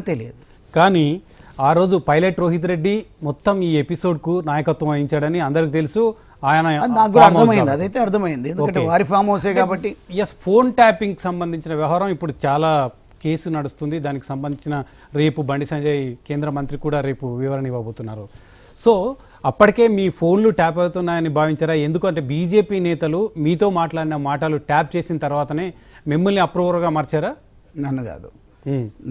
తెలియదు. కానీ ఆ రోజు పైలట్ రోహిత్ రెడ్డి మొత్తం ఈ ఎపిసోడ్కు నాయకత్వం వహించాడని అందరికి తెలుసు. ఆయన నాకు కూడా అర్థమైంది, అదైతే అర్థమైంది, ఎందుకంటే వారి ఫామ్ హౌసే కాబట్టి. ఎస్, ఫోన్ ట్యాపింగ్ సంబంధించిన వ్యవహారం ఇప్పుడు చాలా కేసు నడుస్తుంది. దానికి సంబంధించిన రేపు బండి సంజయ్ కేంద్ర మంత్రి కూడా రేపు వివరణ ఇవ్వబోతున్నారు. సో అప్పటికే మీ ఫోన్లు ట్యాప్ అవుతున్నాయని భావించారా? ఎందుకంటే బీజేపీ నేతలు మీతో మాట్లాడిన మాటలు ట్యాప్ చేసిన తర్వాతనే మిమ్మల్ని అప్రూవర్గా మార్చారా? నన్ను కాదు,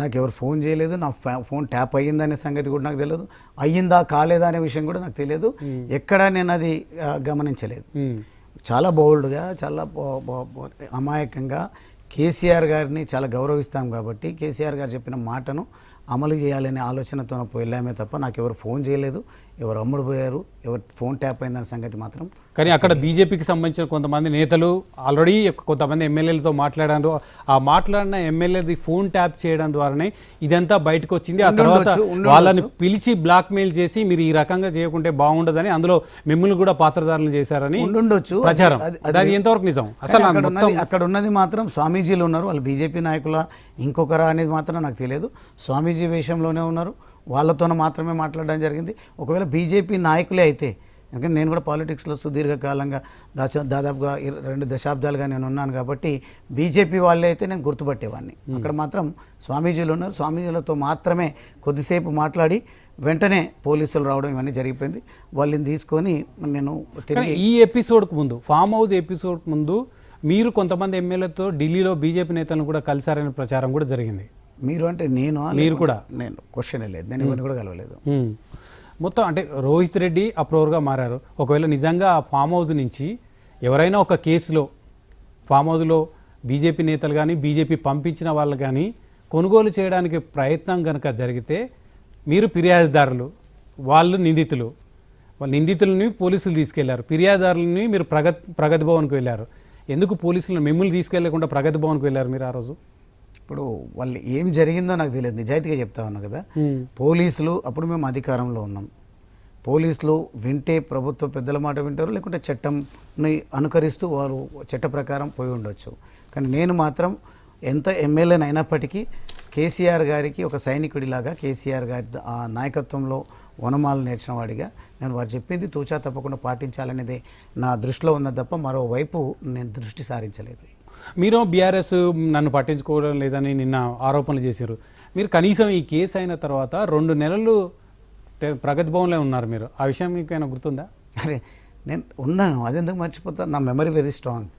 నాకు ఎవరు ఫోన్ చేయలేదు. నా ఫోన్ ట్యాప్ అయ్యిందనే సంగతి కూడా నాకు తెలియదు, అయ్యిందా కాలేదా అనే విషయం కూడా నాకు తెలియదు. ఎక్కడా నేను అది గమనించలేదు. చాలా బోల్డ్గా, చాలా అమాయకంగా కేసీఆర్ గారిని చాలా గౌరవిస్తాం కాబట్టి కేసీఆర్ గారు చెప్పిన మాటను అమలు చేయాలనే ఆలోచనతో వెళ్ళామే తప్ప నాకు ఎవరు ఫోన్ చేయలేదు, ఎవరు అమ్ముడు పోయారు, ఎవరు ఫోన్ ట్యాప్ అయిందనే సంగతి మాత్రం. కానీ అక్కడ బీజేపీకి సంబంధించిన కొంతమంది నేతలు ఆల్రెడీ కొంతమంది ఎమ్మెల్యేలతో మాట్లాడారు. ఆ మాట్లాడిన ఎమ్మెల్యేది ఫోన్ ట్యాప్ చేయడం ద్వారానే ఇదంతా బయటకు వచ్చింది. ఆ తర్వాత వాళ్ళని పిలిచి బ్లాక్మెయిల్ చేసి మీరు ఈ రకంగా చేయకుంటే బాగుండదని అందులో మిమ్మల్ని కూడా పాత్రధారులు చేశారని ఉండొచ్చు ప్రచారం. అది ఎంతవరకు నిజం? అసలు అక్కడ ఉన్నది మాత్రం స్వామీజీలు ఉన్నారు, వాళ్ళు బీజేపీ నాయకుల ఇంకొకరా అనేది మాత్రం నాకు తెలియదు. స్వామీజీ వేషంలోనే ఉన్నారు, వాళ్ళతోనే మాత్రమే మాట్లాడడం జరిగింది. ఒకవేళ బీజేపీ నాయకులే అయితే, ఎందుకంటే నేను కూడా పాలిటిక్స్లో సుదీర్ఘకాలంగా దాదాపుగా 2 దశాబ్దాలుగా నేను ఉన్నాను కాబట్టి బీజేపీ వాళ్ళే అయితే నేను గుర్తుపట్టేవాడిని. అక్కడ మాత్రం స్వామీజీలు ఉన్నారు, స్వామీజీలతో మాత్రమే కొద్దిసేపు మాట్లాడి వెంటనే పోలీసులు రావడం ఇవన్నీ జరిగిపోయింది. వాళ్ళని తీసుకొని నేను ఈ ఎపిసోడ్కు ముందు, ఫామ్ హౌస్ ఎపిసోడ్కు ముందు మీరు కొంతమంది ఎమ్మెల్యేతో ఢిల్లీలో బీజేపీ నేతలను కూడా కలిశారనే ప్రచారం కూడా జరిగింది. మీరు అంటే మీరు కూడా, నేను క్వశ్చన్ లేదు, నేను ఇవన్నీ కూడా కలవలేదు. మొత్తం అంటే రోహిత్ రెడ్డి అప్రూవర్గా మారారు. ఒకవేళ నిజంగా ఆ ఫామ్ హౌస్ నుంచి ఎవరైనా ఒక కేసులో ఫామ్ హౌస్లో బీజేపీ నేతలు కానీ బీజేపీ పంపించిన వాళ్ళు కానీ కొనుగోలు చేయడానికి ప్రయత్నం కనుక జరిగితే మీరు ఫిర్యాదుదారులు, వాళ్ళు నిందితులు, నిందితులని పోలీసులు తీసుకెళ్లారు, ఫిర్యాదుదారులని మీరు ప్రగతి భవన్కి వెళ్ళారు. ఎందుకు పోలీసులను మిమ్మల్ని తీసుకెళ్లకుండా ప్రగతి భవన్కి వెళ్ళారు మీరు ఆ రోజు? ఇప్పుడు వాళ్ళు ఏం జరిగిందో నాకు తెలియదు, నిజాయితీగా చెప్తా ఉన్నా కదా. పోలీసులు అప్పుడు మేము అధికారంలో ఉన్నాం, పోలీసులు వింటే ప్రభుత్వ పెద్దల మాట వింటారు, లేకుంటే చట్టంని అనుకరిస్తూ వారు చట్ట ప్రకారం పోయి ఉండొచ్చు. కానీ నేను మాత్రం ఎంత ఎమ్మెల్యేని అయినప్పటికీ కేసీఆర్ గారికి ఒక సైనికుడిలాగా, కేసీఆర్ గారి ఆ నాయకత్వంలో వనమాలు నేర్చిన వాడిగా నేను వారు చెప్పింది తూచా తప్పకుండా పాటించాలనేది నా దృష్టిలో ఉన్నది తప్ప మరోవైపు నేను దృష్టి సారించలేదు. మీరు బీఆర్ఎస్ నన్ను పట్టించుకోవడం లేదని నిన్న ఆరోపణలు చేశారు. మీరు కనీసం ఈ కేసు అయిన తర్వాత 2 నెలలు ప్రగతి భవన్లో ఉన్నారు మీరు. ఆ విషయం మీకైనా గుర్తుందా? అరే నేను ఉన్నాను, అదెందుకు మర్చిపోతా? నా మెమరీ వెరీ స్ట్రాంగ్.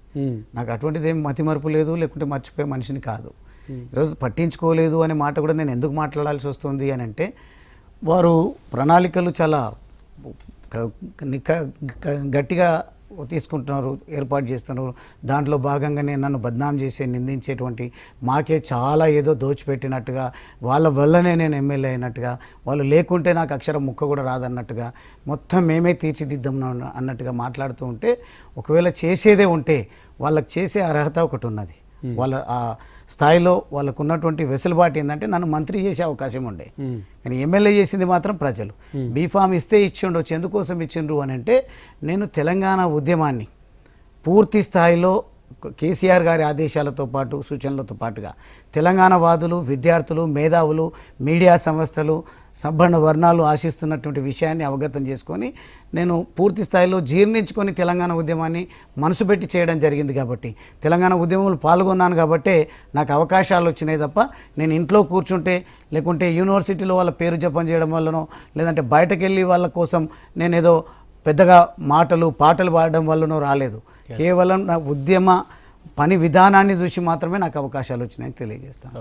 నాకు అటువంటిది ఏం మతిమరుపు లేదు, లేకుంటే మర్చిపోయే మనిషిని కాదు. ఈరోజు పట్టించుకోలేదు అనే మాట కూడా నేను ఎందుకు మాట్లాడాల్సి వస్తుంది అని అంటే, వారు ప్రణాళికలు చాలా గట్టిగా తీసుకుంటున్నారు, ఏర్పాటు చేస్తున్నారు. దాంట్లో భాగంగానే నన్ను బద్నాం చేసే, నిందించేటువంటి, మాకే చాలా ఏదో దోచిపెట్టినట్టుగా, వాళ్ళ వల్లనే నేను ఎమ్మెల్యే అయినట్టుగా, వాళ్ళు లేకుంటే నాకు అక్షరం ముక్క కూడా రాదన్నట్టుగా, మొత్తం మేమే తీర్చిదిద్దాం అన్నట్టుగా మాట్లాడుతూ ఉంటే, ఒకవేళ చేసేదే ఉంటే వాళ్ళకి చేసే అర్హత ఒకటి ఉన్నది. వాళ్ళ ఆ స్థాయిలో వాళ్ళకు ఉన్నటువంటి వెసులుబాటు ఏంటంటే నన్ను మంత్రి చేసే అవకాశం ఉండే. కానీ ఎమ్మెల్యే చేసింది మాత్రం ప్రజలు. బీఫామ్ ఇస్తే ఇచ్చిండొచ్చు. ఎందుకోసం ఇచ్చిండ్రు అని అంటే, నేను తెలంగాణ ఉద్యమాన్ని పూర్తి స్థాయిలో కేసీఆర్ గారి ఆదేశాలతో పాటు సూచనలతో పాటుగా తెలంగాణ వాదులు, విద్యార్థులు, మేధావులు, మీడియా సంస్థలు, సంపన్న వర్ణాలు ఆశిస్తున్నటువంటి విషయాన్ని అవగతం చేసుకొని నేను పూర్తి స్థాయిలో జీర్ణించుకొని తెలంగాణ ఉద్యమాన్ని మనసు పెట్టి చేయడం జరిగింది. కాబట్టి తెలంగాణ ఉద్యమంలో పాల్గొన్నాను కాబట్టే నాకు అవకాశాలు వచ్చినాయి తప్ప నేను ఇంట్లో కూర్చుంటే, లేకుంటే యూనివర్సిటీలో వాళ్ళ పేరు జపం చేయడం వల్లనో, లేదంటే బయటకు వెళ్ళి వాళ్ళ కోసం నేను ఏదో పెద్దగా పాటలు పాడడం వల్లనో రాలేదు. కేవలం నా ఉద్యమ పని విధానాన్ని చూసి మాత్రమే నాకు అవకాశాలు వచ్చినాయని తెలియజేస్తాను.